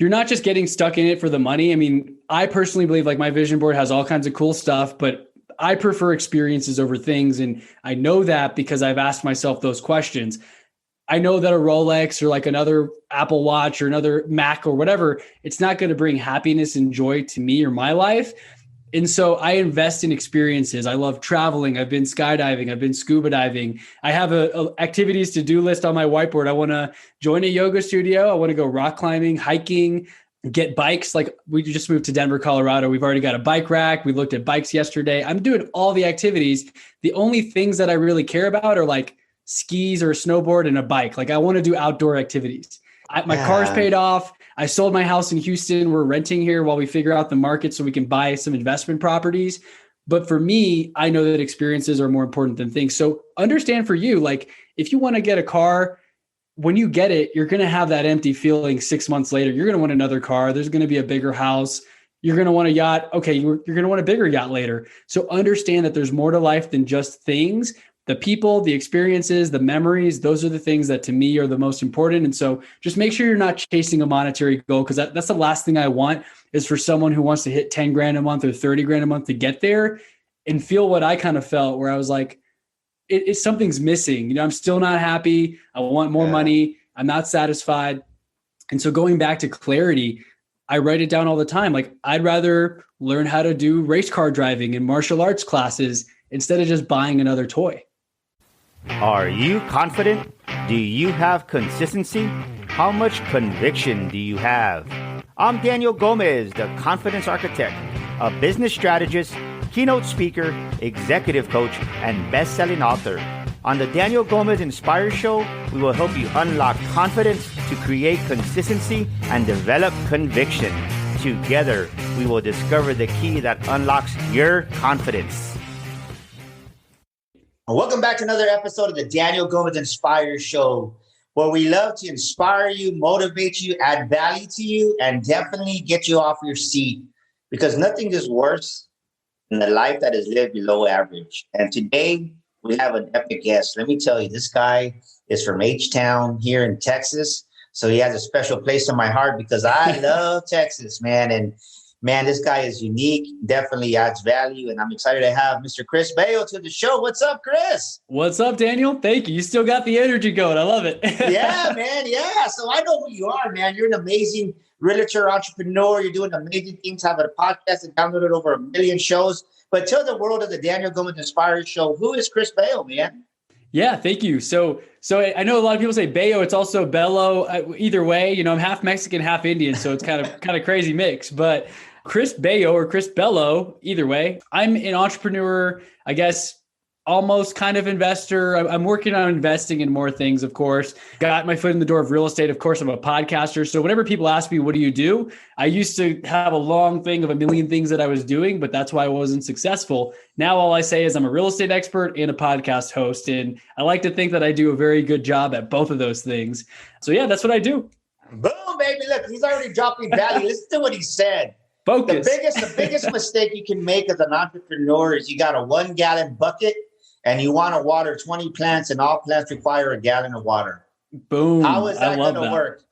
you're not just getting stuck in it for the money. I mean, I personally believe like my vision board has all kinds of cool stuff, but I prefer experiences over things. And I know that because I've asked myself those questions. I know that a Rolex or like another Apple Watch or another Mac or whatever, it's not going to bring happiness and joy to me or my life. And so I invest in experiences. I love traveling. I've been skydiving. I've been scuba diving. I have a activities to do list on my whiteboard. I want to join a yoga studio. I want to go rock climbing, hiking, get bikes. Like we just moved to Denver, Colorado. We've already got a bike rack. We looked at bikes yesterday. I'm doing all the activities. The only things that I really care about are like skis or a snowboard and a bike. Like I want to do outdoor activities. My car's paid off. I sold my house in Houston. We're renting here while we figure out the market so we can buy some investment properties. But for me, I know that experiences are more important than things. So understand for you, like if you want to get a car, when you get it, you're going to have that empty feeling 6 months later. You're going to want another car. There's going to be a bigger house. You're going to want a yacht. Okay, you're going to want a bigger yacht later. So understand that there's more to life than just things. The people, the experiences, the memories, those are the things that to me are the most important. And so just make sure you're not chasing a monetary goal, because that's the last thing I want is for someone who wants to hit 10 grand a month or 30 grand a month to get there and feel what I kind of felt, where I was like, something's missing. You know, I'm still not happy. I want more money. I'm not satisfied. And so going back to clarity, I write it down all the time. Like I'd rather learn how to do race car driving and martial arts classes instead of just buying another toy. Are you confident? Do you have consistency? How much conviction do you have? I'm Daniel Gomez, the Confidence Architect, a business strategist, keynote speaker, executive coach, and best-selling author. On the Daniel Gomez Inspire Show, we will help you unlock confidence to create consistency and develop conviction. Together, we will discover the key that unlocks your confidence. Welcome back to another episode of the Daniel Gomez Inspire Show, where we love to inspire you, motivate you, add value to you, and definitely get you off your seat, because nothing is worse than a life that is lived below average. And today we have an epic guest. Let me tell you, this guy is from H-Town here in Texas. So he has a special place in my heart because I love Texas, man. And man, this guy is unique, definitely adds value. And I'm excited to have Mr. Chris Bello to the show. What's up, Chris? What's up, Daniel? Thank you. You still got the energy going. I love it. Yeah, man. Yeah. So I know who you are, man. You're an amazing realtor, entrepreneur. You're doing amazing things, having a podcast and downloaded over 1 million shows. But tell the world of the Daniel Gomez Inspire Show, who is Chris Bello, man? Yeah, thank you. So I know a lot of people say Bello. It's also Bello. Either way, you know, I'm half Mexican, half Indian, so it's kind of crazy mix. But Chris Bello or Chris Bello, either way, I'm an entrepreneur, I guess, almost kind of investor. I'm working on investing in more things, of course. Got my foot in the door of real estate. Of course, I'm a podcaster. So whenever people ask me, what do you do? I used to have a long thing of 1 million things that I was doing, but that's why I wasn't successful. Now, all I say is I'm a real estate expert and a podcast host. And I like to think that I do a very good job at both of those things. So yeah, that's what I do. Boom, baby. Look, he's already dropping value. Listen to what he said. Focus. The biggest mistake you can make as an entrepreneur is you got a 1 gallon bucket and you want to water 20 plants, and all plants require a gallon of water. Boom. How is that going to work?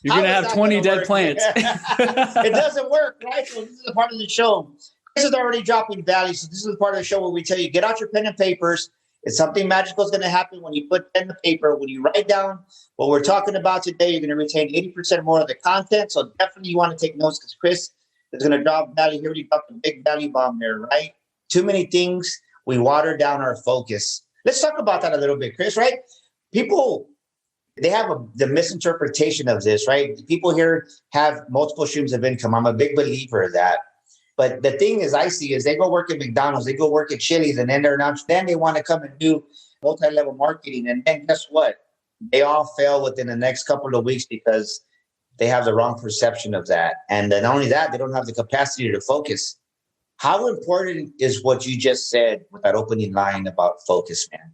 You're going to have 20 dead plants. It doesn't work, right? So this is a part of the show. This is already dropping value. So this is the part of the show where we tell you, get out your pen and papers. It's something magical is going to happen when you put pen to paper. When you write down what we're talking about today, you're going to retain 80% more of the content. So definitely you want to take notes, because Chris is going to drop value. He already dropped a big value bomb there, right? Too many things. We water down our focus. Let's talk about that a little bit, Chris, right? People, they have the misinterpretation of this, right? People here have multiple streams of income. I'm a big believer of that. But the thing is, I see is they go work at McDonald's, they go work at Chili's, and then then they want to come and do multi-level marketing. And then guess what? They all fail within the next couple of weeks because they have the wrong perception of that. And then not only that, they don't have the capacity to focus. How important is what you just said with that opening line about focus, man?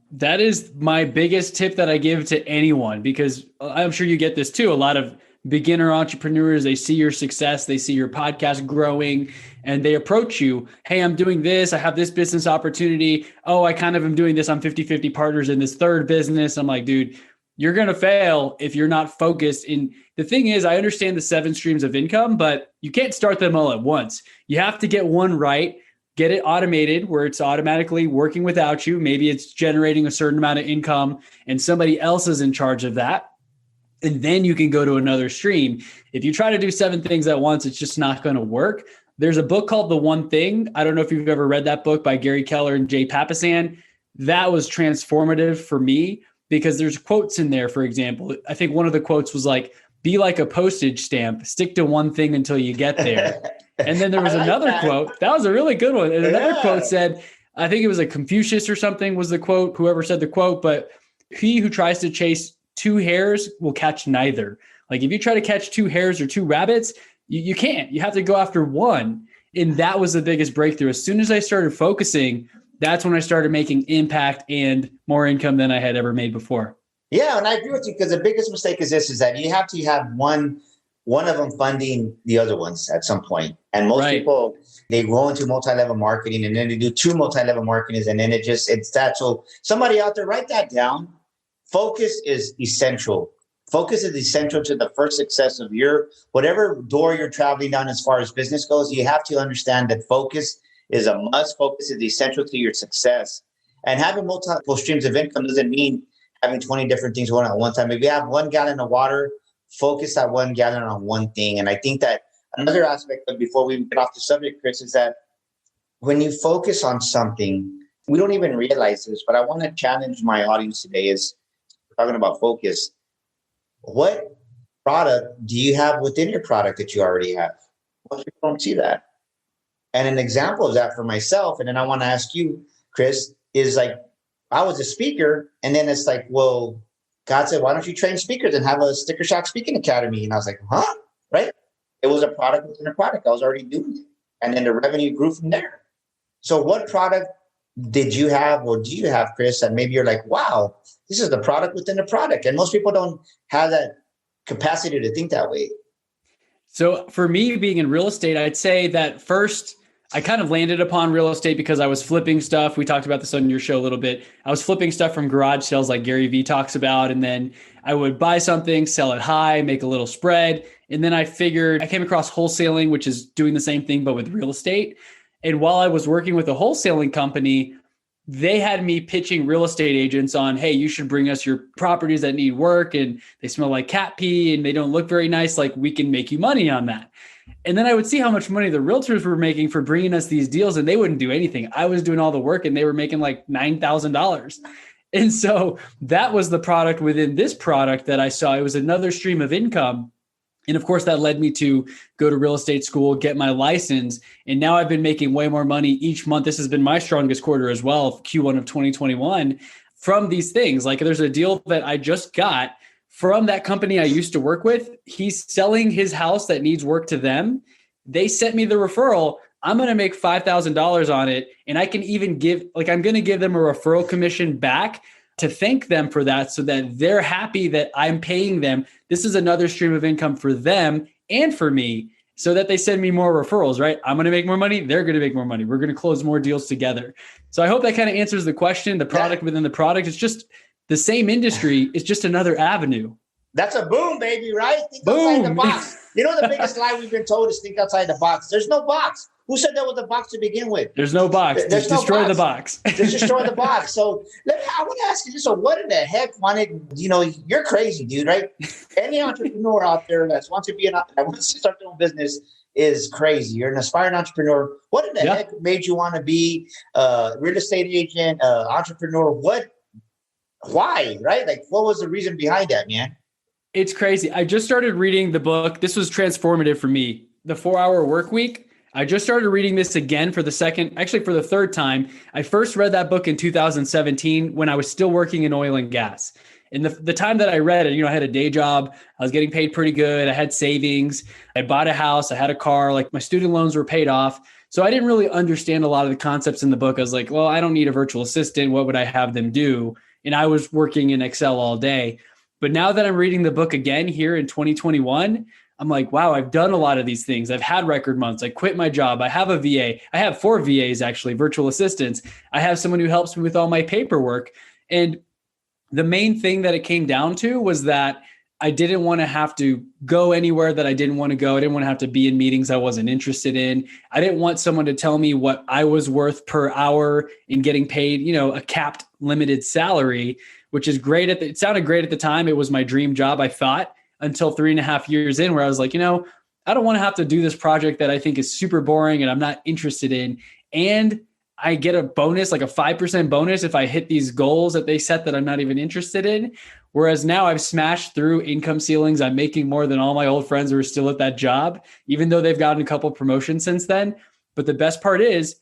That is my biggest tip that I give to anyone, because I'm sure you get this too. A lot of beginner entrepreneurs, they see your success, they see your podcast growing, and they approach you. Hey, I'm doing this. I have this business opportunity. Oh, I kind of am doing this. I'm 50-50 partners in this third business. I'm like, dude, you're going to fail if you're not focused. In the thing is, I understand the 7 streams of income, but you can't start them all at once. You have to get one right, get it automated where it's automatically working without you. Maybe it's generating a certain amount of income and somebody else is in charge of that. And then you can go to another stream. If you try to do 7 things at once, it's just not going to work. There's a book called The One Thing. I don't know if you've ever read that book by Gary Keller and Jay Papasan. That was transformative for me because there's quotes in there. For example, I think one of the quotes was like, be like a postage stamp, stick to one thing until you get there. And then there was another quote. That was a really good one. And another quote said, I think it was a Confucius or something was the quote, whoever said the quote, but he who tries to chase 2 hares will catch neither. Like if you try to catch 2 hares or 2 rabbits, you can't. You have to go after one. And that was the biggest breakthrough. As soon as I started focusing, that's when I started making impact and more income than I had ever made before. Yeah, and I agree with you because the biggest mistake is this, is that you have to have one of them funding the other ones at some point. And most people, they go into multi-level marketing and then they do 2 multi-level marketings and then it's that. So somebody out there, write that down. Focus is essential. Focus is essential to the first success of your, whatever door you're traveling down as far as business goes. You have to understand that focus is a must. Focus is essential to your success. And having multiple streams of income doesn't mean having 20 different things going on at one time. If you have 1 gallon of water, focus that 1 gallon on one thing. And I think that another aspect of, before we get off the subject, Chris, is that when you focus on something, we don't even realize this, but I want to challenge my audience today is talking about focus. What product do you have within your product that you already have? Most people don't see that. And an example of that for myself, and then I want to ask you, Chris, is like, I was a speaker, and then it's like, well, God said, why don't you train speakers and have a Sticker Shock Speaking Academy? And I was like, huh? Right? It was a product within a product. I was already doing it. And then the revenue grew from there. So what product did you have or do you have, Chris, and maybe you're like, wow, this is the product within the product? And most people don't have that capacity to think that way. So for me, being in real estate, I'd say that first, I kind of landed upon real estate because I was flipping stuff. We talked about this on your show a little bit. I was flipping stuff from garage sales like Gary Vee talks about. And then I would buy something, sell it high, make a little spread. And then I came across wholesaling, which is doing the same thing, but with real estate. And while I was working with a wholesaling company, they had me pitching real estate agents on, hey, you should bring us your properties that need work and they smell like cat pee and they don't look very nice. Like we can make you money on that. And then I would see how much money the realtors were making for bringing us these deals and they wouldn't do anything. I was doing all the work and they were making like $9,000. And so that was the product within this product that I saw. It was another stream of income. And of course, that led me to go to real estate school, get my license. And now I've been making way more money each month. This has been my strongest quarter as well, Q1 of 2021, from these things. Like there's a deal that I just got from that company I used to work with. He's selling his house that needs work to them. They sent me the referral. I'm going to make $5,000 on it. And I can even I'm going to give them a referral commission back to thank them for that so that they're happy that I'm paying them. This is another stream of income for them and for me so that they send me more referrals, right? I'm going to make more money. They're going to make more money. We're going to close more deals together. So I hope that kind of answers the question. The product within the product is just the same industry. It's just another avenue. That's a boom, baby, right? Think outside the box. You know, the biggest lie we've been told is think outside the box. There's no box. Who said there was a box to begin with? There's no box. Just destroy the box. Just destroy the box. So I want to ask you this. So what in the heck you're crazy, dude, right? Any entrepreneur out there that wants to start their own business is crazy. You're an aspiring entrepreneur. What in the heck made you want to be a real estate agent, entrepreneur? Why, right? Like, what was the reason behind that, man? It's crazy. I just started reading the book. This was transformative for me. The 4-Hour Work Week. I just started reading this again for the third time. I first read that book in 2017 when I was still working in oil and gas. And the time that I read it, I had a day job. I was getting paid pretty good. I had savings. I bought a house. I had a car. Like my student loans were paid off. So I didn't really understand a lot of the concepts in the book. I was like, well, I don't need a virtual assistant. What would I have them do? And I was working in Excel all day. But now that I'm reading the book again here in 2021, I'm like, wow, I've done a lot of these things. I've had record months. I quit my job. I have a VA. I have 4 VAs, actually, virtual assistants. I have someone who helps me with all my paperwork. And the main thing that it came down to was that I didn't want to have to go anywhere that I didn't want to go. I didn't want to have to be in meetings I wasn't interested in. I didn't want someone to tell me what I was worth per hour in getting paid, a capped limited salary, which is great. It sounded great at the time. It was my dream job, I thought, until 3.5 years in, where I was like, I don't want to have to do this project that I think is super boring and I'm not interested in. And I get a bonus, like a 5% bonus if I hit these goals that they set that I'm not even interested in. Whereas now I've smashed through income ceilings. I'm making more than all my old friends who are still at that job, even though they've gotten a couple promotions since then. But the best part is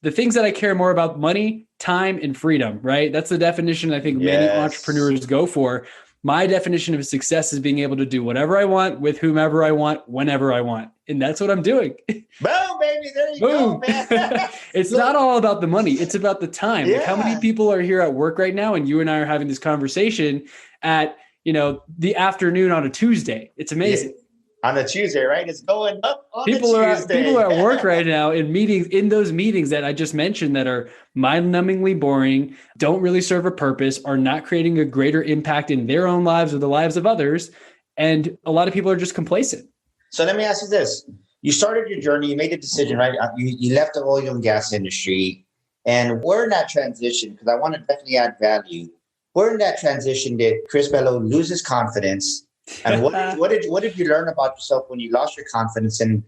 the things that I care more about: money, time, and freedom, right? That's the definition I think many entrepreneurs go for. My definition of success is being able to do whatever I want with whomever I want, whenever I want. And that's what I'm doing. Boom, baby. There you go, man. It's not all about the money. It's about the time. Yeah. Like, how many people are here at work right now? And you and I are having this conversation at, the afternoon on a Tuesday. It's amazing. Yeah. On a Tuesday, right? It's going up on people Tuesday. People are at work right now in those meetings that I just mentioned that are mind-numbingly boring, don't really serve a purpose, are not creating a greater impact in their own lives or the lives of others. And a lot of people are just complacent. So let me ask you this. You started your journey, you made a decision, right? You left the oil and gas industry, and we're in that transition because I want to definitely add value. We're in that transition that Chris Bello loses confidence. And what did you learn about yourself when you lost your confidence, and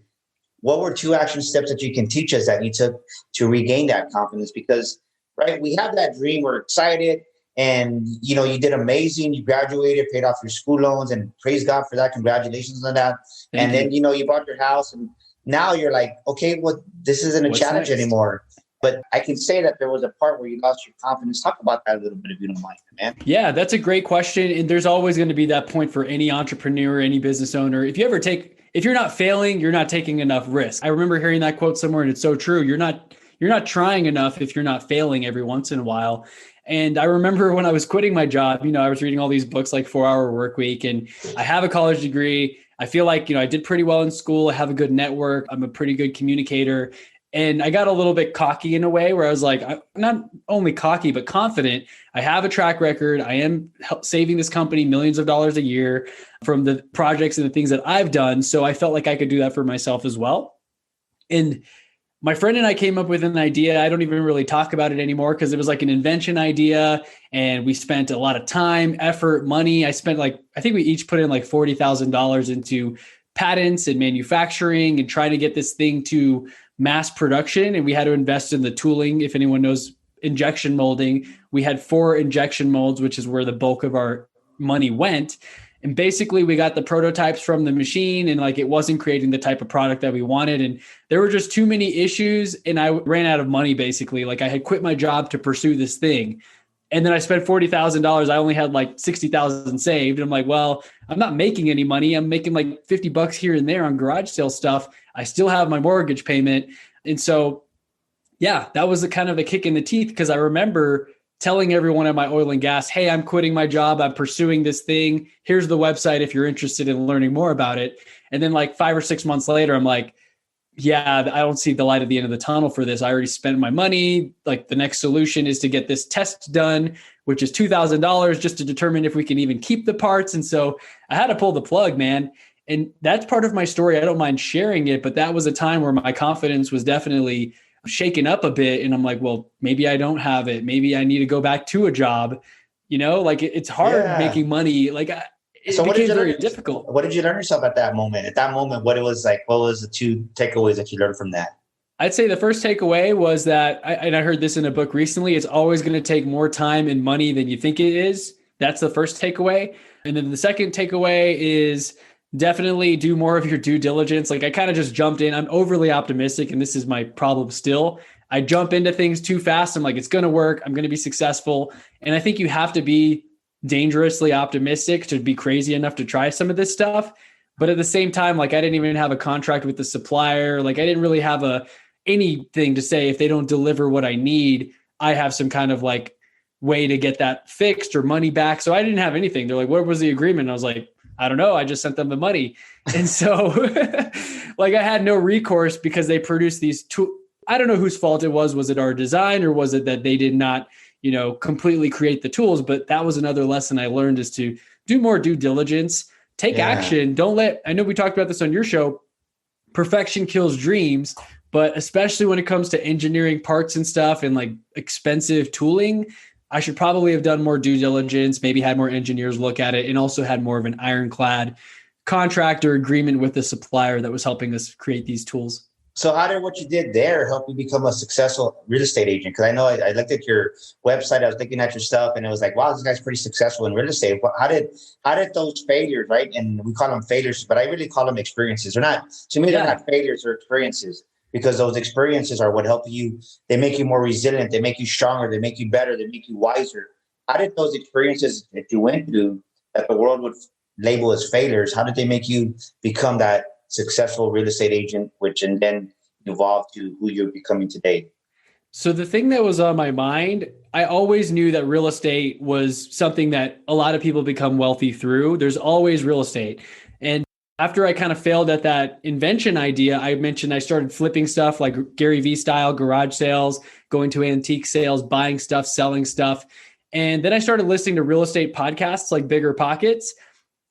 what were 2 action steps that you can teach us that you took to regain that confidence? Because, right, we have that dream, we're excited, and you did amazing. You graduated, paid off your school loans, and praise God for that. Congratulations on that. Thank you. Then you bought your house, and now you're like, okay, well, this isn't a challenge anymore. But I can say that there was a part where you lost your confidence. Talk about that a little bit if you don't mind, man. Yeah, that's a great question. And there's always going to be that point for any entrepreneur, any business owner. If you're not failing, you're not taking enough risk. I remember hearing that quote somewhere, and it's so true. You're not trying enough if you're not failing every once in a while. And I remember when I was quitting my job, I was reading all these books like 4-Hour Workweek, and I have a college degree. I feel like, I did pretty well in school. I have a good network. I'm a pretty good communicator. And I got a little bit cocky in a way where I was like, I'm not only cocky, but confident. I have a track record. I am saving this company millions of dollars a year from the projects and the things that I've done. So I felt like I could do that for myself as well. And my friend and I came up with an idea. I don't even really talk about it anymore because it was like an invention idea. And we spent a lot of time, effort, money. I think we each put in like $40,000 into patents and manufacturing and trying to get this thing to mass production. And we had to invest in the tooling. If anyone knows injection molding, we had 4 injection molds, which is where the bulk of our money went. And basically we got the prototypes from the machine, and it wasn't creating the type of product that we wanted. And there were just too many issues, and I ran out of money. Basically, I had quit my job to pursue this thing. And then I spent $40,000. I only had like $60,000 saved. And I'm like, well, I'm not making any money. I'm making like $50 here and there on garage sale stuff. I still have my mortgage payment. And so, yeah, that was the kind of the kick in the teeth, because I remember telling everyone at my oil and gas, hey, I'm quitting my job. I'm pursuing this thing. Here's the website if you're interested in learning more about it. And then like 5 or 6 months later, I'm like, yeah, I don't see the light at the end of the tunnel for this. I already spent my money. Like, the next solution is to get this test done, which is $2,000 just to determine if we can even keep the parts. And so I had to pull the plug, man. And that's part of my story. I don't mind sharing it, but that was a time where my confidence was definitely shaken up a bit. And I'm like, well, maybe I don't have it. Maybe I need to go back to a job. It's hard making money. So it became very difficult. What did you learn yourself at that moment? At that moment, what was the 2 takeaways that you learned from that? I'd say the first takeaway was that, and I heard this in a book recently, it's always going to take more time and money than you think it is. That's the first takeaway. And then the second takeaway is definitely do more of your due diligence. I kind of just jumped in. I'm overly optimistic, and this is my problem still. I jump into things too fast. I'm like, it's going to work. I'm going to be successful. And I think you have to be dangerously optimistic to be crazy enough to try some of this stuff. But at the same time, I didn't even have a contract with the supplier. I didn't really have anything to say if they don't deliver what I need, I have some kind of way to get that fixed or money back. So I didn't have anything. They're like, what was the agreement? And I was like, I don't know. I just sent them the money. And so I had no recourse because they produced these two. I don't know whose fault it was. Was it our design, or was it that they did not completely create the tools. But that was another lesson I learned, is to do more due diligence, take action. I know we talked about this on your show, perfection kills dreams, but especially when it comes to engineering parts and stuff and like expensive tooling, I should probably have done more due diligence, maybe had more engineers look at it, and also had more of an ironclad contract or agreement with the supplier that was helping us create these tools. So how did what you did there help you become a successful real estate agent? Because I know I looked at your website, I was looking at your stuff, and it was like, wow, this guy's pretty successful in real estate. How did those failures, right? And we call them failures, but I really call them experiences. They're not, to me, they're not failures, they're experiences, because those experiences are what help you. They make you more resilient. They make you stronger. They make you better. They make you wiser. How did those experiences that you went through that the world would label as failures, how did they make you become that successful real estate agent, which and then evolved to who you're becoming today? So the thing that was on my mind, I always knew that real estate was something that a lot of people become wealthy through. There's always real estate. And after I kind of failed at that invention idea, I mentioned I started flipping stuff like Gary Vee style, garage sales, going to antique sales, buying stuff, selling stuff. And then I started listening to real estate podcasts like Bigger Pockets.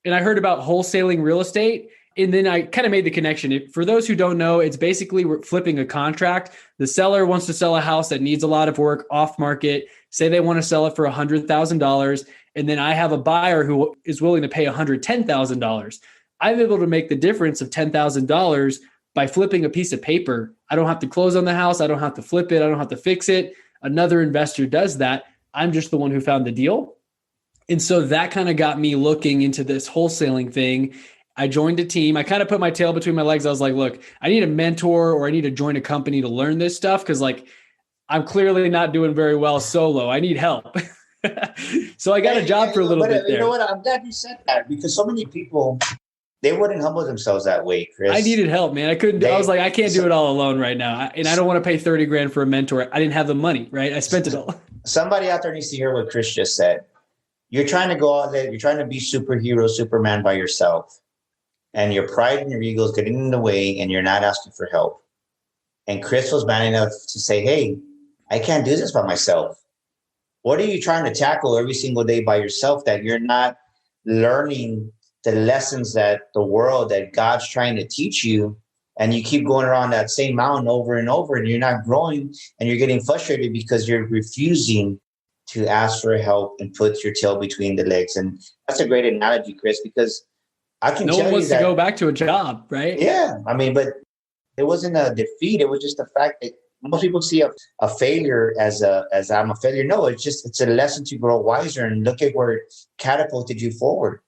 And I heard about wholesaling real estate. And then I kind of made the connection. For those who don't know, it's basically we're flipping a contract. The seller wants to sell a house that needs a lot of work off market. Say they want to sell it for $100,000. And then I have a buyer who is willing to pay $110,000. I'm able to make the difference of $10,000 by flipping a piece of paper. I don't have to close on the house. I don't have to flip it. I don't have to fix it. Another investor does that. I'm just the one who found the deal. And so that kind of got me looking into this wholesaling thing. I joined a team. I kind of put my tail between my legs. I was like, look, I need a mentor or I need to join a company to learn this stuff, because like I'm clearly not doing very well solo. I need help. So I got a job for a little bit there. You know what? I'm glad you said that, because so many people, they wouldn't humble themselves that way, Chris. I needed help, man. I was like, I can't do it all alone right now. And I don't want to pay 30 grand for a mentor. I didn't have the money, right? I spent it all. Somebody out there needs to hear what Chris just said. You're trying to go out there. You're trying to be superhero, Superman by yourself. And your pride and your ego is getting in the way, and you're not asking for help. And Chris was man enough to say, hey, I can't do this by myself. What are you trying to tackle every single day by yourself that you're not learning the lessons that the world, that God's trying to teach you? And you keep going around that same mountain over and over, and you're not growing, and you're getting frustrated because you're refusing to ask for help and put your tail between the legs. And that's a great analogy, Chris, because I can tell you that no one wants to go back to a job, right? Yeah. I mean, but it wasn't a defeat. It was just the fact that most people see a failure as I'm a failure. No, it's a lesson to grow wiser and look at where it catapulted you forward.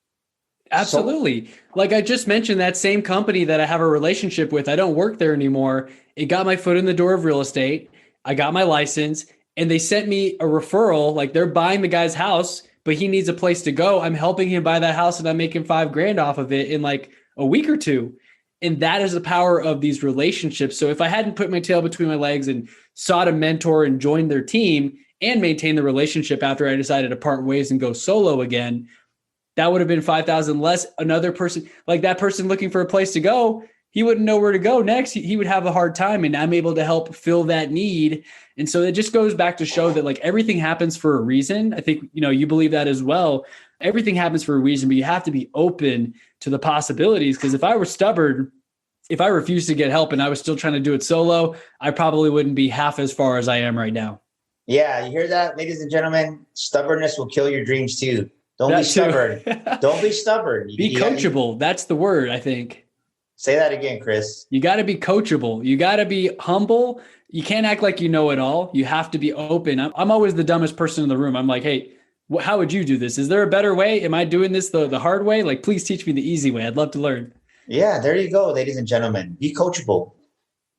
Absolutely. So, like I just mentioned, that same company that I have a relationship with, I don't work there anymore. It got my foot in the door of real estate. I got my license, and they sent me a referral. Like they're buying the guy's house, but he needs a place to go. I'm helping him buy that house, and I'm making $5,000 off of it in like a week or two. And that is the power of these relationships. So if I hadn't put my tail between my legs and sought a mentor and joined their team and maintained the relationship after I decided to part ways and go solo again, that would have been 5,000 less. Another person, like that person looking for a place to go, he wouldn't know where to go next. He would have a hard time, and I'm able to help fill that need. And so it just goes back to show that like everything happens for a reason. I think, you believe that as well. Everything happens for a reason, but you have to be open to the possibilities. Because if I were stubborn, if I refused to get help and I was still trying to do it solo, I probably wouldn't be half as far as I am right now. Yeah, you hear that, ladies and gentlemen? Stubbornness will kill your dreams too. Don't be stubborn. Don't be stubborn. Be coachable. That's the word, I think. Say that again, Chris. You got to be coachable. You got to be humble. You can't act like you know it all. You have to be open. I'm always the dumbest person in the room. I'm like, hey, how would you do this? Is there a better way? Am I doing this the hard way? Like, please teach me the easy way. I'd love to learn. Yeah, there you go, ladies and gentlemen. Be coachable.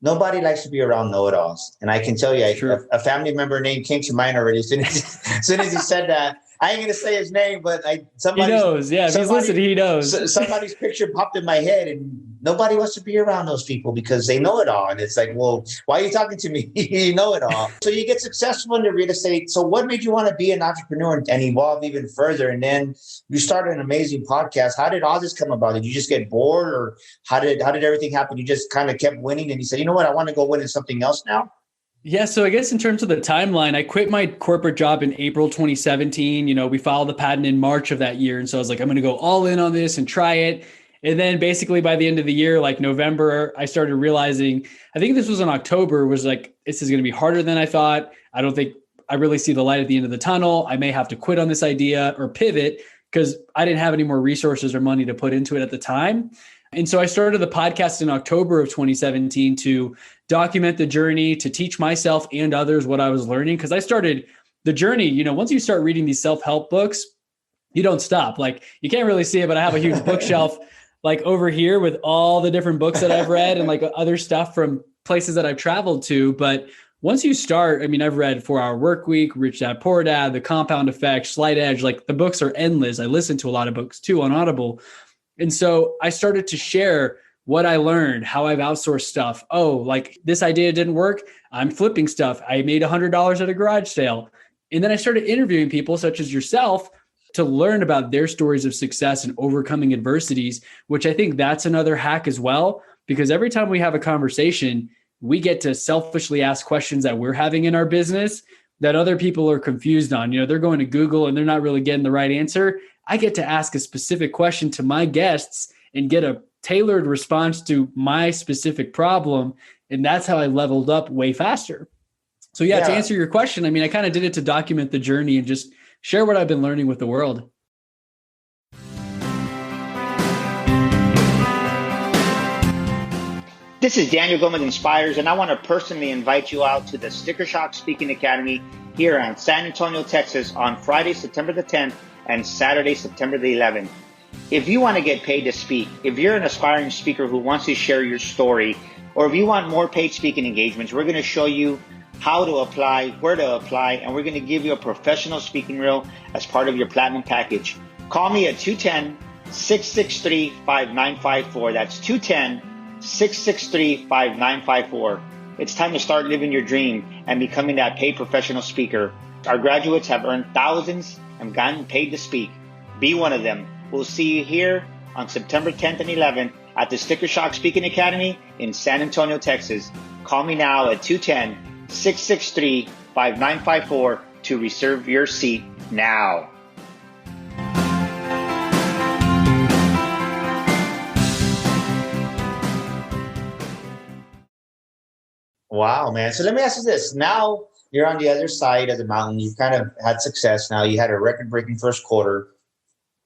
Nobody likes to be around know-it-alls. And I can tell you, a family member name came to mind already. As soon as he said that, I ain't going to say his name, but somebody knows. Yeah, if he's listening, he knows. Somebody's picture popped in my head, and nobody wants to be around those people because they know it all. And it's like, well, why are you talking to me? You know it all. So you get successful in the real estate. So what made you want to be an entrepreneur and evolve even further? And then you started an amazing podcast. How did all this come about? Did you just get bored, or how did everything happen? You just kind of kept winning and you said, you know what? I want to go win in something else now. Yeah, so I guess in terms of the timeline, I quit my corporate job in April 2017. We filed the patent in March of that year. And so I was like, I'm going to go all in on this and try it. And then basically by the end of the year, like November, I started realizing, I think this was in October, was like, this is going to be harder than I thought. I don't think I really see the light at the end of the tunnel. I may have to quit on this idea or pivot because I didn't have any more resources or money to put into it at the time. And so I started the podcast in October of 2017 to document the journey, to teach myself and others what I was learning. Because I started the journey, once you start reading these self-help books, you don't stop. Like, you can't really see it, but I have a huge bookshelf like over here with all the different books that I've read and like other stuff from places that I've traveled to. But once you start, I mean, I've read 4-Hour Workweek, Rich Dad Poor Dad, The Compound Effect, Slight Edge, like the books are endless. I listen to a lot of books too on Audible. And so I started to share what I learned, how I've outsourced stuff. Oh, like this idea didn't work. I'm flipping stuff. I made $100 at a garage sale. And then I started interviewing people such as yourself to learn about their stories of success and overcoming adversities, which I think that's another hack as well, because every time we have a conversation, we get to selfishly ask questions that we're having in our business that other people are confused on. They're going to Google and they're not really getting the right answer. I get to ask a specific question to my guests and get a tailored response to my specific problem. And that's how I leveled up way faster. So yeah, to answer your question, I mean, I kind of did it to document the journey and just share what I've been learning with the world. This is Daniel Gomez Inspires, and I want to personally invite you out to the Sticker Shock Speaking Academy here in San Antonio, Texas on Friday, September the 10th and Saturday, September the 11th. If you want to get paid to speak, if you're an aspiring speaker who wants to share your story, or if you want more paid speaking engagements, we're going to show you how to apply, where to apply, and we're going to give you a professional speaking reel as part of your platinum package. Call me at 210-663-5954. That's 210-663-5954. It's time to start living your dream and becoming that paid professional speaker. Our graduates have earned thousands and gotten paid to speak. Be one of them. We'll see you here on September 10th and 11th at the Sticker Shock Speaking Academy in San Antonio, Texas. Call me now at 210-663-5954 to reserve your seat now. Wow, man. So let me ask you this. Now you're on the other side of the mountain. You've kind of had success now. You had a record-breaking first quarter.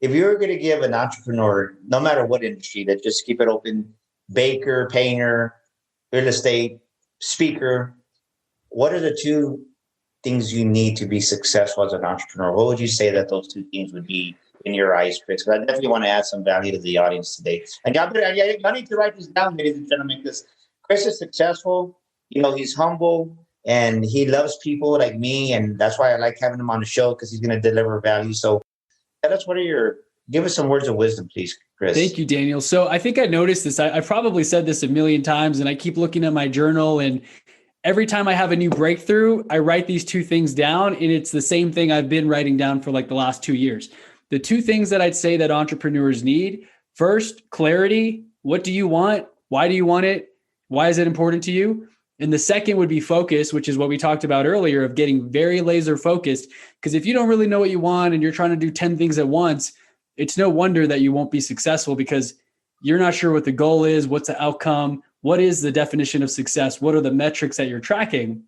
If you were going to give an entrepreneur, no matter what industry, that just keep it open, baker, painter, real estate, speaker, what are the two things you need to be successful as an entrepreneur? What would you say that those two things would be in your eyes, Chris? Because I definitely want to add some value to the audience today. And y'all need to write this down, ladies and gentlemen, because Chris is successful. He's humble and he loves people like me. And that's why I like having him on the show, because he's going to deliver value. So give us some words of wisdom, please, Chris. Thank you, Daniel. So I think I noticed this. I've probably said this a million times, and I keep looking at my journal, and every time I have a new breakthrough, I write these two things down, and it's the same thing I've been writing down for like the last 2 years. The two things that I'd say that entrepreneurs need: first, clarity. What do you want? Why do you want it? Why is it important to you? And the second would be focus, which is what we talked about earlier, of getting very laser focused. Because if you don't really know what you want and you're trying to do 10 things at once, it's no wonder that you won't be successful, because you're not sure what the goal is, what's the outcome, what is the definition of success, what are the metrics that you're tracking.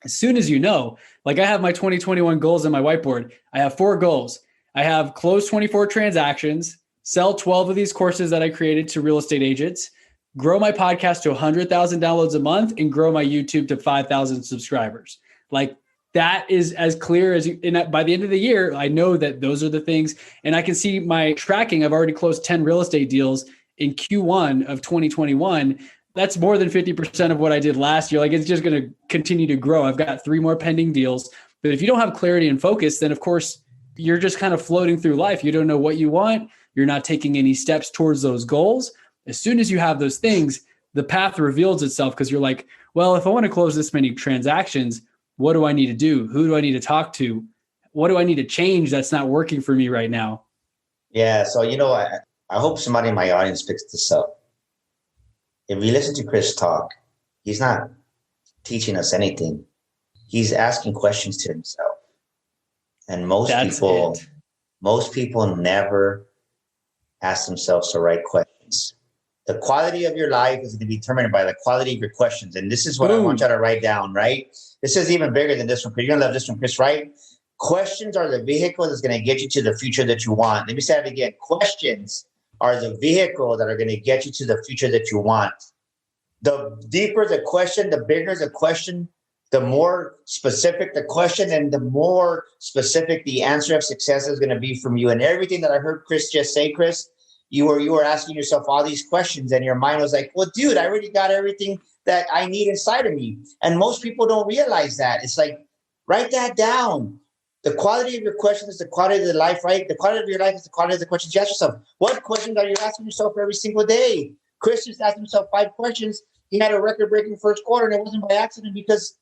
As soon as you know, like I have my 2021 goals on my whiteboard. I have 4 goals. I have close 24 transactions, sell 12 of these courses that I created to real estate agents, grow my podcast to 100,000 downloads a month, and grow my YouTube to 5,000 subscribers. Like, that is as clear as you, and by the end of the year, I know that those are the things. And I can see my tracking. I've already closed 10 real estate deals in Q1 of 2021. That's more than 50% of what I did last year. Like, it's just going to continue to grow. I've got 3 more pending deals. But if you don't have clarity and focus, then of course you're just kind of floating through life. You don't know what you want. You're not taking any steps towards those goals. As soon as you have those things, the path reveals itself, because you're like, well, if I want to close this many transactions, what do I need to do? Who do I need to talk to? What do I need to change that's not working for me right now? Yeah. So, I hope somebody in my audience picks this up. If you listen to Chris talk, he's not teaching us anything, he's asking questions to himself. And most people never ask themselves the right questions. The quality of your life is going to be determined by the quality of your questions. And this is what I want you to write down, right? This is even bigger than this one, Chris. You're going to love this one, Chris, right? Questions are the vehicle that's going to get you to the future that you want. Let me say it again. Questions are the vehicle that are going to get you to the future that you want. The deeper the question, the bigger the question, the more specific the question, and the more specific the answer of success is going to be from you. And everything that I heard Chris just say, Chris, you were asking yourself all these questions, and your mind was like, well, dude, I already got everything that I need inside of me. And most people don't realize that. It's like, write that down. The quality of your question is the quality of the life, right? The quality of your life is the quality of the questions you ask yourself. What questions are you asking yourself every single day? Chris just asked himself 5 questions. He had a record-breaking first quarter, and it wasn't by accident, because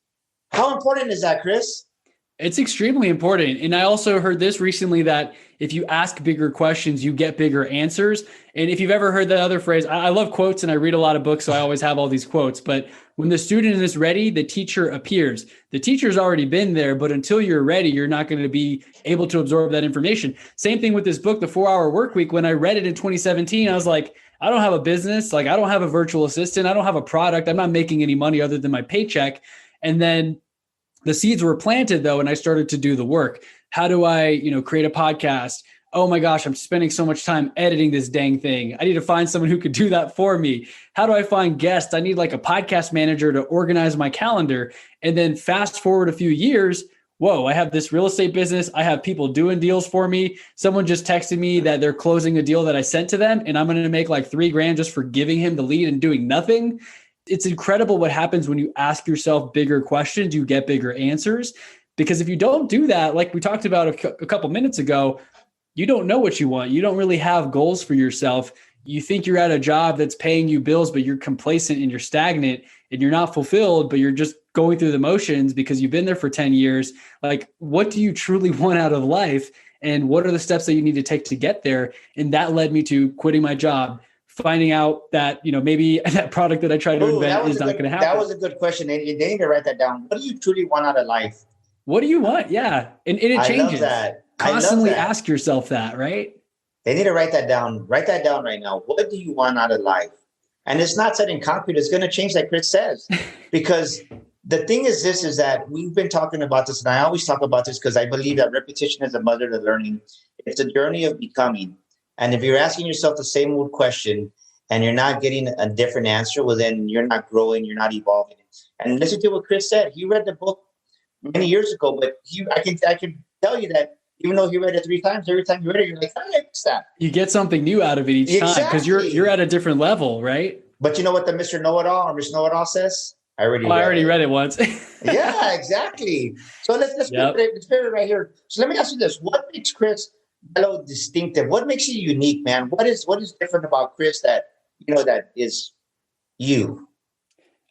how important is that, Chris? It's extremely important. And I also heard this recently, that if you ask bigger questions, you get bigger answers. And if you've ever heard that other phrase, I love quotes and I read a lot of books, so I always have all these quotes. But when the student is ready, the teacher appears. The teacher's already been there, but until you're ready, you're not going to be able to absorb that information. Same thing with this book, The 4-Hour Workweek. When I read it in 2017, I was like, I don't have a business. Like, I don't have a virtual assistant. I don't have a product. I'm not making any money other than my paycheck. And then the seeds were planted, though, and I started to do the work. How do I, create a podcast? Oh my gosh, I'm spending so much time editing this dang thing. I need to find someone who could do that for me. How do I find guests? I need like a podcast manager to organize my calendar. And then fast forward a few years, whoa, I have this real estate business. I have people doing deals for me. Someone just texted me that they're closing a deal that I sent to them, and I'm going to make like $3,000 just for giving him the lead and doing nothing. It's incredible what happens when you ask yourself bigger questions. You get bigger answers. Because if you don't do that, like we talked about a couple minutes ago, you don't know what you want. You don't really have goals for yourself. You think you're at a job that's paying you bills, but you're complacent and you're stagnant and you're not fulfilled, but you're just going through the motions because you've been there for 10 years. Like, what do you truly want out of life? And what are the steps that you need to take to get there? And that led me to quitting my job, finding out that, maybe that product that I tried to invent is not going to happen. That was a good question. And they need to write that down. What do you truly want out of life? What do you want? Yeah. And it changes. I love that. Constantly ask yourself that, right? They need to write that down. Write that down right now. What do you want out of life? And it's not set in concrete. It's going to change, like Chris says. Because the thing is this, is that we've been talking about this, and I always talk about this because I believe that repetition is the mother to learning. It's a journey of becoming. And if you're asking yourself the same old question and you're not getting a different answer, well, then you're not growing, you're not evolving. And listen to what Chris said. He read the book many years ago, but I can tell you that even though he read it 3 times, every time you read it, you're like, I like that. You get something new out of it each time because you're at a different level, right? But you know what the Mr. Know-It-All or Miss Know-It-All says? I already read it once. Yeah, exactly. So let's put it right here. So let me ask you this: what makes Chris Bello distinctive? What makes you unique, man? What is different about Chris that that is you?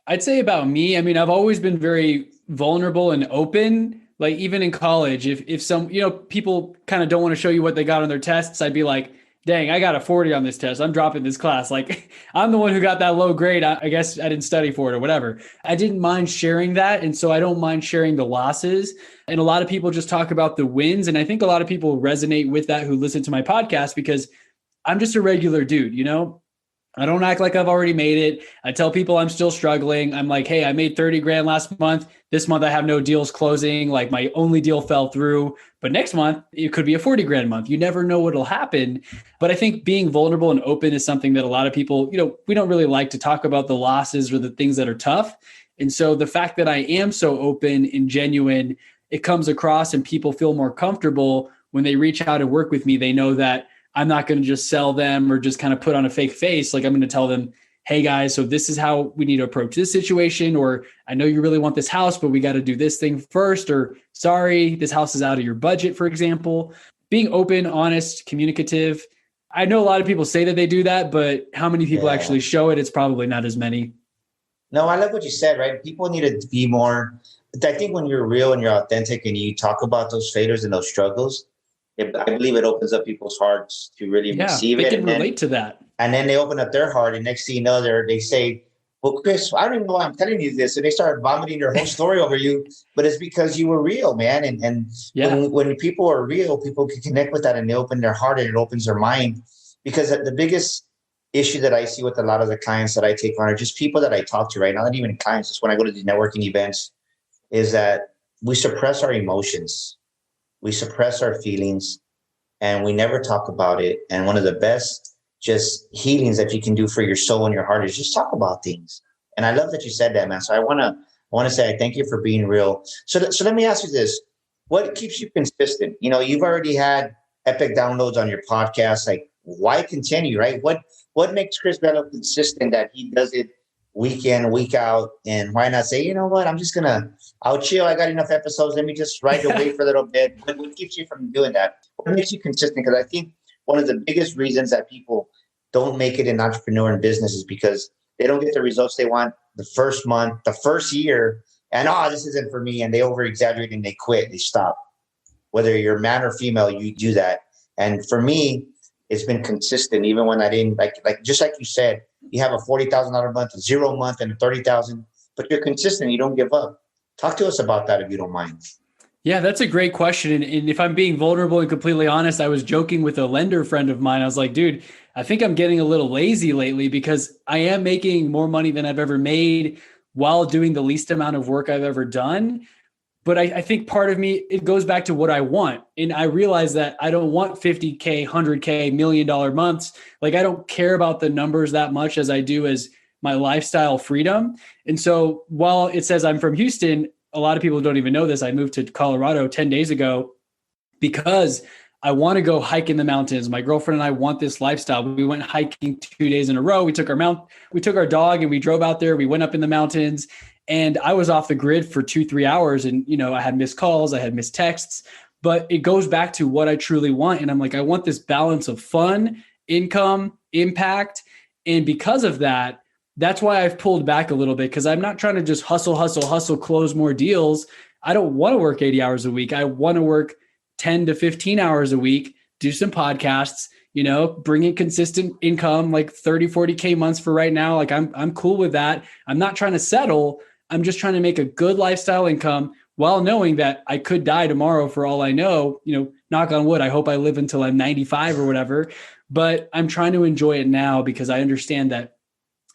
I'd say about me, I mean, I've always been very vulnerable and open. Like even in college, if some, people kind of don't want to show you what they got on their tests, I'd be like, dang, I got a 40 on this test. I'm dropping this class. Like I'm the one who got that low grade. I guess I didn't study for it or whatever. I didn't mind sharing that. And so I don't mind sharing the losses. And a lot of people just talk about the wins. And I think a lot of people resonate with that who listen to my podcast because I'm just a regular dude, I don't act like I've already made it. I tell people I'm still struggling. I'm like, hey, I made 30 grand last month. This month I have no deals closing. Like my only deal fell through. But next month it could be a 40 grand month. You never know what'll happen. But I think being vulnerable and open is something that a lot of people, we don't really like to talk about the losses or the things that are tough. And so the fact that I am so open and genuine, it comes across and people feel more comfortable when they reach out and work with me. They know that I'm not going to just sell them or just kind of put on a fake face. Like I'm going to tell them, hey guys, so this is how we need to approach this situation. Or I know you really want this house, but we got to do this thing first. Or sorry, this house is out of your budget, for example. Being open, honest, communicative. I know a lot of people say that they do that, but how many people actually show it? It's probably not as many. No, I love what you said, right? People need to be more. I think when you're real and you're authentic and you talk about those failures and those struggles, I believe it opens up people's hearts to really receive it. They can relate to that. And then they open up their heart, and next thing you know, they say, Well, Chris, I don't even know why I'm telling you this. And they started vomiting their whole story over you, but it's because you were real, man. And Yeah. when people are real, people can connect with that and they open their heart and it opens their mind. Because the biggest issue that I see with a lot of the clients that I take on are just people that I talk to, right? Not even clients, just when I go to these networking events, is that we suppress our emotions. We suppress our feelings and we never talk about it. And one of the best just healings that you can do for your soul and your heart is just talk about things. And I love that you said that, man. So I want to say I thank you for being real. So let me ask you this: what keeps you consistent? You know, you've already had epic downloads on your podcast. Like, why continue? Right? What makes Chris Bello consistent that he does it week in, week out? And why not say, you know what? I'll chill. I got enough episodes. Let me just ride away for a little bit. What keeps you from doing that? What makes you consistent? Because I think one of the biggest reasons that people don't make it in entrepreneur and business is because they don't get the results they want the first month, the first year, and this isn't for me. And they over exaggerate and they quit, they stop. Whether you're man or female, you do that. And for me, it's been consistent, even when I didn't like just like you said, you have a $40,000 month, a 0 month, and a 30,000, but you're consistent. You don't give up. Talk to us about that if you don't mind. Yeah, that's a great question. And if I'm being vulnerable and completely honest, I was joking with a lender friend of mine. I was like, dude, I think I'm getting a little lazy lately because I am making more money than I've ever made while doing the least amount of work I've ever done. But I think part of me, it goes back to what I want. And I realize that I don't want 50K, 100K, $1 million months. Like, I don't care about the numbers that much as I do as my lifestyle freedom. And so while it says I'm from Houston, a lot of people don't even know this. I moved to Colorado 10 days ago because I want to go hike in the mountains. My girlfriend and I want this lifestyle. We went hiking 2 days in a row. We took our dog and we drove out there. We went up in the mountains and I was off the grid for 2-3 hours. And, you know, I had missed calls, I had missed texts, but it goes back to what I truly want. And I'm like, I want this balance of fun, income, impact. And because of that, that's why I've pulled back a little bit, because I'm not trying to just hustle, close more deals. I don't want to work 80 hours a week. I want to work 10 to 15 hours a week, do some podcasts, you know, bring in consistent income, like 30, 40K months for right now. Like I'm cool with that. I'm not trying to settle. I'm just trying to make a good lifestyle income while knowing that I could die tomorrow for all I know, you know, knock on wood. I hope I live until I'm 95 or whatever, but I'm trying to enjoy it now because I understand that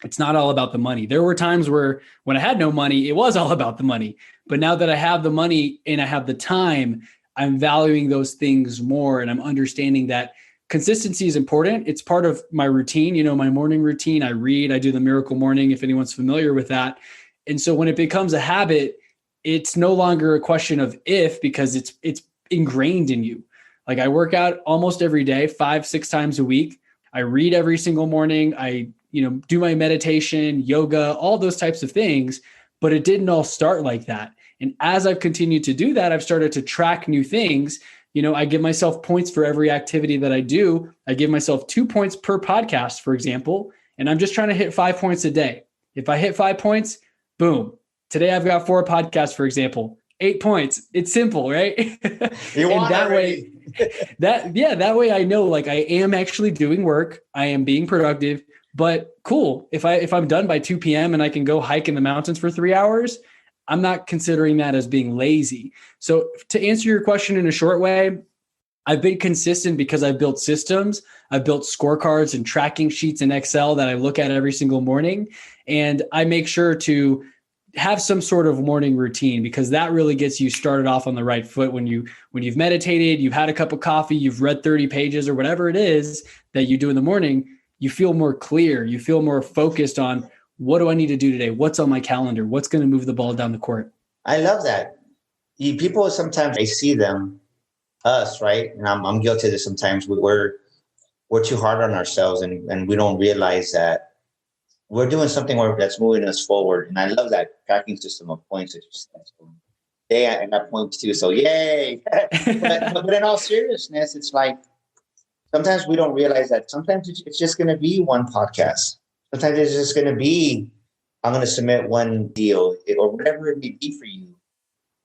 it's not all about the money. There were times where when I had no money, it was all about the money. But now that I have the money and I have the time, I'm valuing those things more. And I'm understanding that consistency is important. It's part of my routine, you know, my morning routine. I read, I do the miracle morning, if anyone's familiar with that. And so when it becomes a habit, it's no longer a question of if, because it's ingrained in you. Like, I work out almost every day, 5-6 times a week. I read every single morning. I do my meditation, yoga, all those types of things, but it didn't all start like that. And as I've continued to do that, I've started to track new things. You know, I give myself points for every activity that I do. I give myself 2 points per podcast, for example, and I'm just trying to hit 5 points a day. If I hit 5 points, boom. Today I've got 4 podcasts, for example, 8 points. It's simple, right? You and that way, that way I know, like, I am actually doing work. I am being productive. But cool, if I'm done by 2 p.m. and I can go hike in the mountains for 3 hours, I'm not considering that as being lazy. So to answer your question in a short way, I've been consistent because I've built systems. I've built scorecards and tracking sheets in Excel that I look at every single morning. And I make sure to have some sort of morning routine, because that really gets you started off on the right foot. When you've meditated, you've had a cup of coffee, you've read 30 pages or whatever it is that you do in the morning, you feel more clear. You feel more focused on, what do I need to do today? What's on my calendar? What's going to move the ball down the court? I love that. People, sometimes I see us, right? And I'm guilty of this sometimes. We're too hard on ourselves and we don't realize that we're doing something that's moving us forward. And I love that tracking system of points that you said. And that points too. So yay. but in all seriousness, it's like, sometimes we don't realize that sometimes it's just going to be one podcast. Sometimes it's just going to be, I'm going to submit one deal or whatever it may be for you.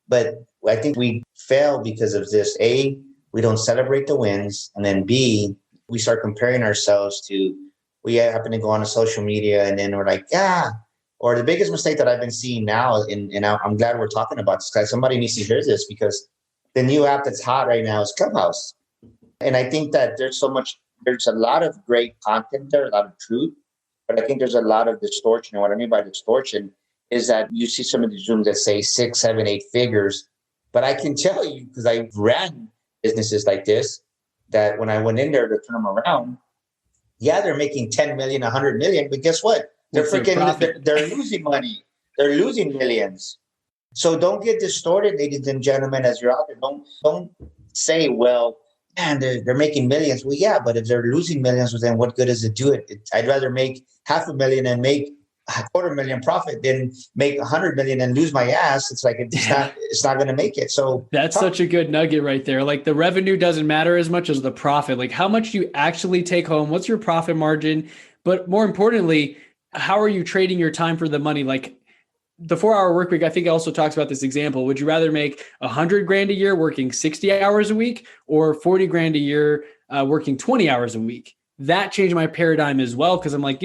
But I think we fail because of this. A, we don't celebrate the wins. And then B, we start comparing ourselves to, we happen to go on to social media and then we're like, or or the biggest mistake that I've been seeing now, and I'm glad we're talking about this, guys. Somebody needs to hear this, because the new app that's hot right now is Clubhouse. And I think that there's a lot of great content there, a lot of truth, but I think there's a lot of distortion. And what I mean by distortion is that you see some of these rooms that say 6, 7, 8 figures. But I can tell you, because I ran businesses like this, that when I went in there to turn them around, yeah, they're making 10 million, 100 million, but guess what? They're losing money. They're losing millions. So don't get distorted, ladies and gentlemen, as you're out there. Don't say, well, man, they're making millions. Well, yeah, but if they're losing millions, well, then what good does it do it? I'd rather make $500,000 and make $250,000 profit than make 100 million and lose my ass. It's like, it's not going to make it. So that's such a good nugget right there. Like, the revenue doesn't matter as much as the profit. Like, how much do you actually take home? What's your profit margin? But more importantly, how are you trading your time for the money? Like, the 4-hour work week, I think, also talks about this example. Would you rather make $100,000 a year working 60 hours a week, or $40,000 a year working 20 hours a week? That changed my paradigm as well, because I'm like,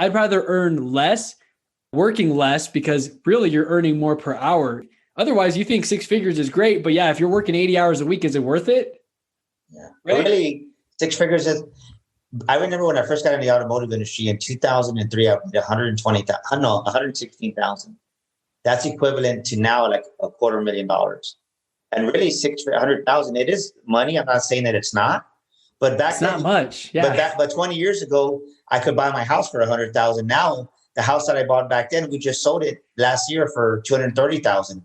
I'd rather earn less working less, because really you're earning more per hour. Otherwise, you think 6 figures is great, but yeah, if you're working 80 hours a week, is it worth it? Yeah, right? Really, 6 figures is. I remember when I first got in the automotive industry in 2003, I made 116,000. That's equivalent to now like $250,000. And really, 600,000, it is money. I'm not saying that it's not, but back then, not much. Yeah. But 20 years ago, I could buy my house for 100,000. Now, the house that I bought back then, we just sold it last year for 230,000.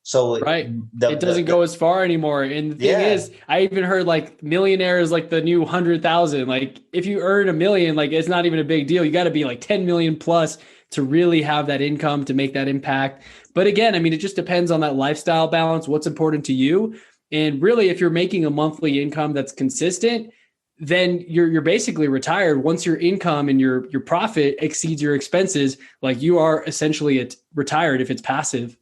So right. It doesn't go as far anymore. And the thing is, I even heard like millionaire is like the new 100,000. Like, if you earn $1 million, like, it's not even a big deal. You got to be like 10 million plus to really have that income to make that impact. But again, I mean, it just depends on that lifestyle balance, what's important to you. And really, if you're making a monthly income that's consistent, then you're basically retired. Once your income and your profit exceeds your expenses, like, you are essentially retired if it's passive.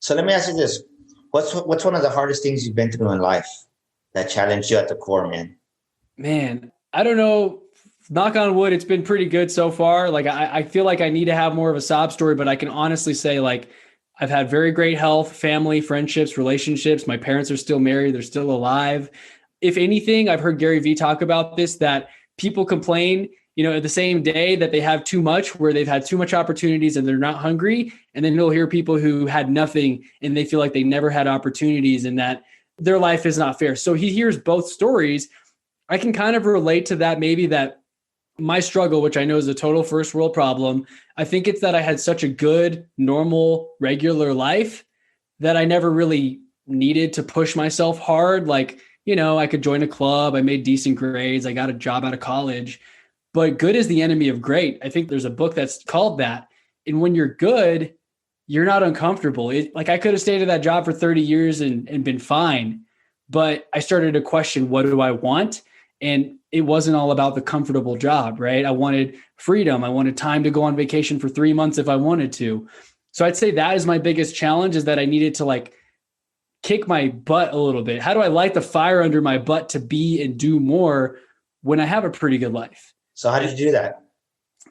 So let me ask you this. What's one of the hardest things you've been through in life that challenged you at the core, man? Man, I don't know. Knock on wood, it's been pretty good so far. Like, I feel like I need to have more of a sob story, but I can honestly say, like, I've had very great health, family, friendships, relationships. My parents are still married. They're still alive. If anything, I've heard Gary Vee talk about this, that people complain, the same day that they have too much, where they've had too much opportunities and they're not hungry. And then you'll hear people who had nothing and they feel like they never had opportunities and that their life is not fair. So he hears both stories. I can kind of relate to that. Maybe that my struggle, which I know is a total first world problem, I think it's that I had such a good, normal, regular life that I never really needed to push myself hard. Like, I could join a club. I made decent grades. I got a job out of college. But good is the enemy of great. I think there's a book that's called that. And when you're good, you're not uncomfortable. Like, I could have stayed at that job for 30 years and been fine. But I started to question, what do I want? And it wasn't all about the comfortable job, right? I wanted freedom. I wanted time to go on vacation for 3 months if I wanted to. So I'd say that is my biggest challenge, is that I needed to like kick my butt a little bit. How do I light the fire under my butt to be and do more when I have a pretty good life? So how did you do that?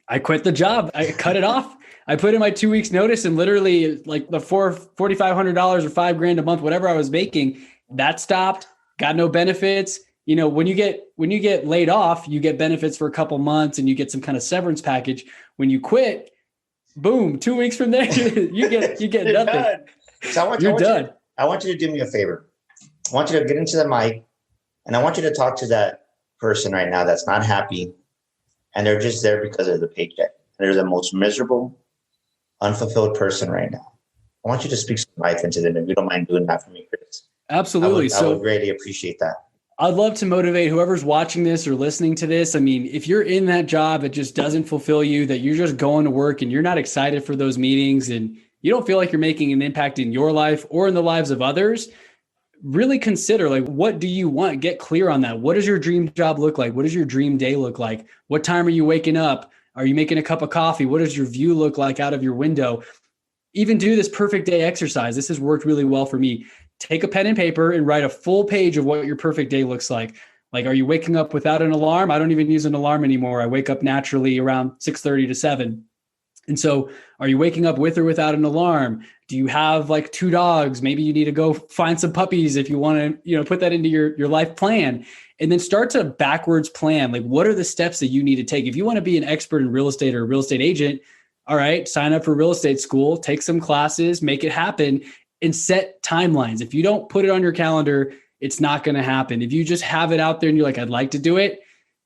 I quit the job. I cut it off. I put in my 2 weeks notice, and literally like the $4,500 or $5,000 a month, whatever I was making, that stopped. Got no benefits. When you get laid off, you get benefits for a couple months and you get some kind of severance package. When you quit, boom, 2 weeks from there, you get nothing. Done. So I want you to do me a favor. I want you to get into the mic, and I want you to talk to that person right now that's not happy, and they're just there because of the paycheck. They're the most miserable, unfulfilled person right now. I want you to speak some life into them, if you don't mind doing that for me, Chris. Absolutely. I would really appreciate that. I'd love to motivate whoever's watching this or listening to this. I mean, if you're in that job that just doesn't fulfill you, that you're just going to work and you're not excited for those meetings and you don't feel like you're making an impact in your life or in the lives of others, really consider, like, what do you want? Get clear on that. What does your dream job look like? What does your dream day look like? What time are you waking up? Are you making a cup of coffee? What does your view look like out of your window? Even do this perfect day exercise. This has worked really well for me. Take a pen and paper and write a full page of what your perfect day looks like. Like, are you waking up without an alarm? I don't even use an alarm anymore. I wake up naturally around 6:30 to 7. And so are you waking up with or without an alarm? Do you have like 2 dogs? Maybe you need to go find some puppies if you want to, put that into your life plan. And then start to backwards plan. Like, what are the steps that you need to take? If you want to be an expert in real estate or a real estate agent, all right, sign up for real estate school, take some classes, make it happen, and set timelines. If you don't put it on your calendar, it's not going to happen. If you just have it out there and you're like, I'd like to do it,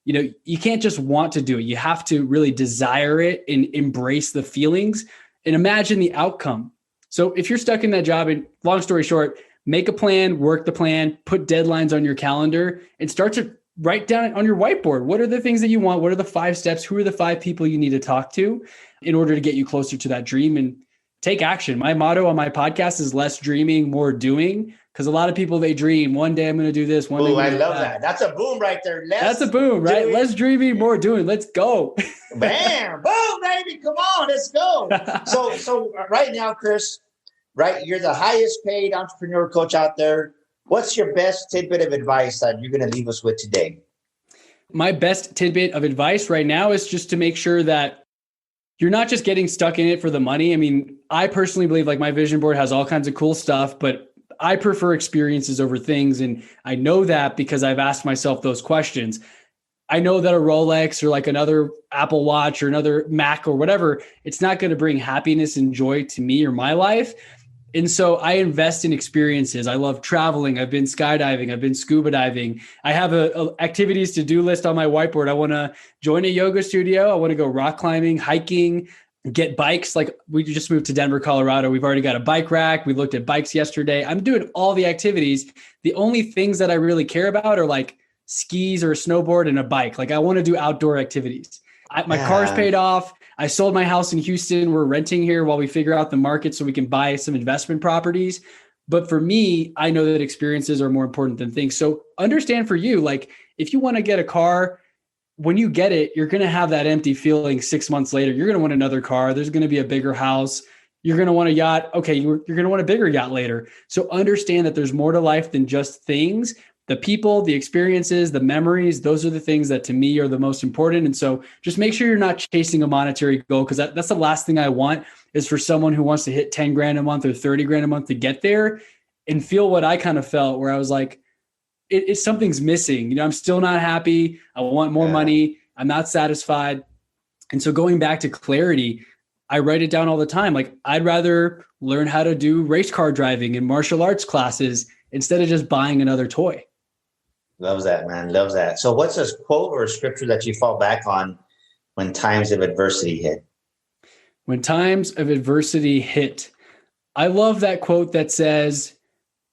you can't just want to do it. You have to really desire it and embrace the feelings and imagine the outcome. So if you're stuck in that job, and long story short, make a plan, work the plan, put deadlines on your calendar, and start to write down on your whiteboard. What are the things that you want? What are the 5 steps? Who are the 5 people you need to talk to in order to get you closer to that dream and take action? My motto on my podcast is less dreaming, more doing. Because a lot of people, they dream, one day I'm going to do this. One day I love that. That's a boom right there. That's a boom, right? Doing. Less dreaming, more doing. Let's go. Bam, boom, baby. Come on, let's go. So right now, Chris, right, you're the highest paid entrepreneur coach out there. What's your best tidbit of advice that you're going to leave us with today? My best tidbit of advice right now is just to make sure that you're not just getting stuck in it for the money. I mean, I personally believe like my vision board has all kinds of cool stuff, but I prefer experiences over things. And I know that because I've asked myself those questions. I know that a Rolex or like another Apple Watch or another Mac or whatever, it's not going to bring happiness and joy to me or my life. And so I invest in experiences. I love traveling. I've been skydiving. I've been scuba diving. I have a activities to do list on my whiteboard. I want to join a yoga studio. I want to go rock climbing, hiking, get bikes. Like we just moved to Denver, Colorado. We've already got a bike rack. We looked at bikes yesterday. I'm doing all the activities. The only things that I really care about are like skis or a snowboard and a bike. Like I want to do outdoor activities. My car's paid off. I sold my house in Houston. We're renting here while we figure out the market so we can buy some investment properties. But for me, I know that experiences are more important than things. So understand for you, like if you want to get a car, when you get it, you're going to have that empty feeling 6 months later. You're going to want another car. There's going to be a bigger house. You're going to want a yacht. Okay, you're going to want a bigger yacht later. So understand that there's more to life than just things. The people, the experiences, the memories, those are the things that to me are the most important. And so just make sure you're not chasing a monetary goal, because that's the last thing I want is for someone who wants to hit 10 grand a month or 30 grand a month to get there and feel what I kind of felt, where I was like, it's something's missing. I'm still not happy. I want more money. I'm not satisfied. And so going back to clarity, I write it down all the time. Like I'd rather learn how to do race car driving and martial arts classes instead of just buying another toy. Loves that, man. Loves that. So what's a quote or a scripture that you fall back on when times of adversity hit? When times of adversity hit, I love that quote that says,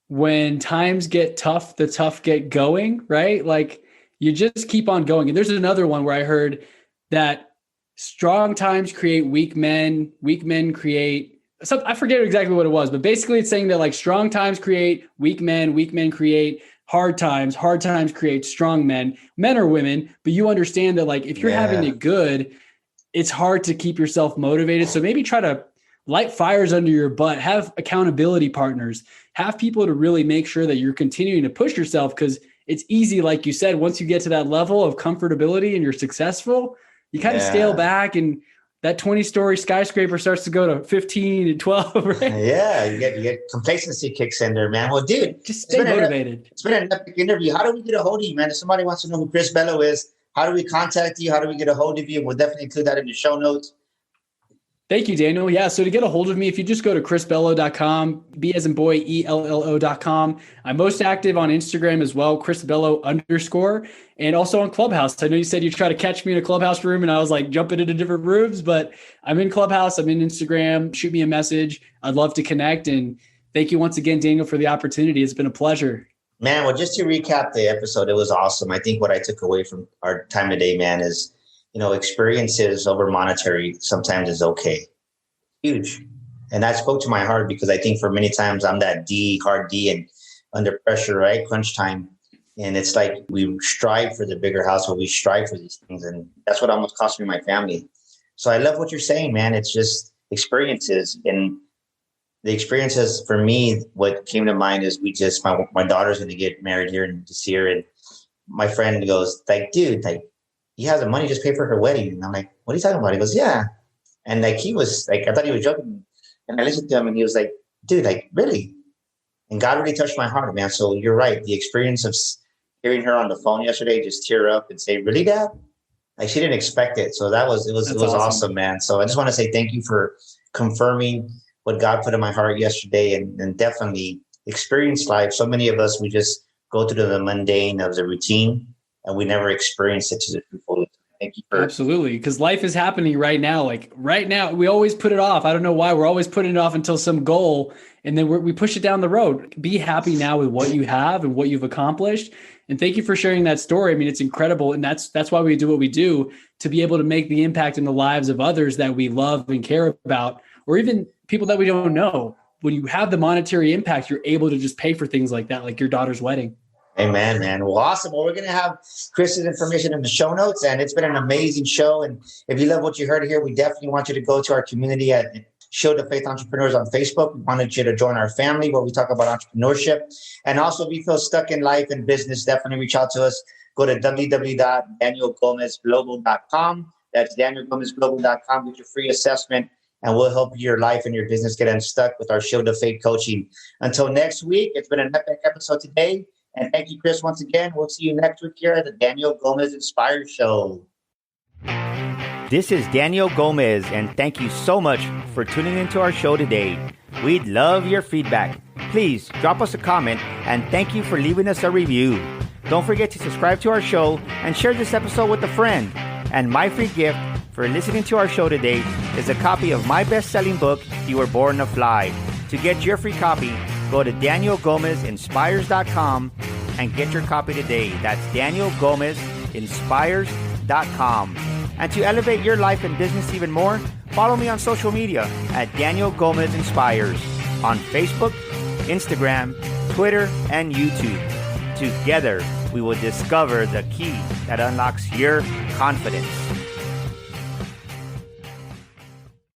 when times get tough, the tough get going, right? Like you just keep on going. And there's another one where I heard that strong times create weak men create something. I forget exactly what it was, but basically it's saying that like strong times create weak men create hard times create strong men or women. But you understand that like if you're having it good, it's hard to keep yourself motivated. So maybe try to light fires under your butt, have accountability partners, have people to really make sure that you're continuing to push yourself, because it's easy, like you said, once you get to that level of comfortability and you're successful, you kind of scale back and that 20-story skyscraper starts to go to 15 and 12, right? Yeah, you get complacency kicks in there, man. Well, dude, just stay motivated. It's been an epic interview. How do we get a hold of you, man? If somebody wants to know who Chris Bello is, how do we contact you? How do we get a hold of you? We'll definitely include that in the show notes. Thank you, Daniel. Yeah. So to get a hold of me, if you just go to chrisbello.com, B as in boy, ELLO.com. I'm most active on Instagram as well, chrisbello_, and also on Clubhouse. I know you said you try to catch me in a Clubhouse room and I was like jumping into different rooms, but I'm in Clubhouse. I'm in Instagram. Shoot me a message. I'd love to connect. And thank you once again, Daniel, for the opportunity. It's been a pleasure. Man, well, just to recap the episode, it was awesome. I think what I took away from our time today, man, is experiences over monetary sometimes is okay. Huge. And that spoke to my heart, because I think for many times I'm that hard D and under pressure, right? Crunch time. And it's like we strive for the bigger house, or we strive for these things. And that's what almost cost me my family. So I love what you're saying, man. It's just experiences. And the experiences for me, what came to mind is my daughter's going to get married here in this year. And my friend goes like, dude, like, he has the money, just pay for her wedding. And I'm like, what are you talking about? He goes, yeah. And like, he was like, I thought he was joking. And I listened to him and he was like, dude, like, really? And God really touched my heart, man. So you're right. The experience of hearing her on the phone yesterday, just tear up and say, really, Dad? Like, she didn't expect it. So it was awesome, man. So I just want to say thank you for confirming what God put in my heart yesterday, and definitely experience life. So many of us, we just go through the mundane of the routine and we never experience it to the fullest. Thank you for Absolutely. Because life is happening right now. Like right now, we always put it off. I don't know why. We're always putting it off until some goal, and then we push it down the road. Be happy now with what you have and what you've accomplished. And thank you for sharing that story. I mean, it's incredible. And that's why we do what we do, to be able to make the impact in the lives of others that we love and care about, or even people that we don't know. When you have the monetary impact, you're able to just pay for things like that, like your daughter's wedding. Amen, man. Well, awesome. Well, we're going to have Chris's information in the show notes, and it's been an amazing show. And if you love what you heard here, we definitely want you to go to our community at Shield of Faith Entrepreneurs on Facebook. We wanted you to join our family where we talk about entrepreneurship. And also, if you feel stuck in life and business, definitely reach out to us. Go to www.danielgomezglobal.com. That's danielgomezglobal.com. Get your free assessment, and we'll help your life and your business get unstuck with our Shield of Faith coaching. Until next week, it's been an epic episode today. And thank you, Chris, once again. We'll see you next week here at the Daniel Gomez Inspire Show. This is Daniel Gomez, and thank you so much for tuning into our show today. We'd love your feedback. Please drop us a comment, and thank you for leaving us a review. Don't forget to subscribe to our show and share this episode with a friend. And my free gift for listening to our show today is a copy of my best-selling book, You Were Born to Fly. To get your free copy, go to danielgomezinspires.com and get your copy today. That's danielgomezinspires.com. And to elevate your life and business even more, follow me on social media at Daniel Gomez Inspires on Facebook, Instagram, Twitter, and YouTube. Together, we will discover the key that unlocks your confidence.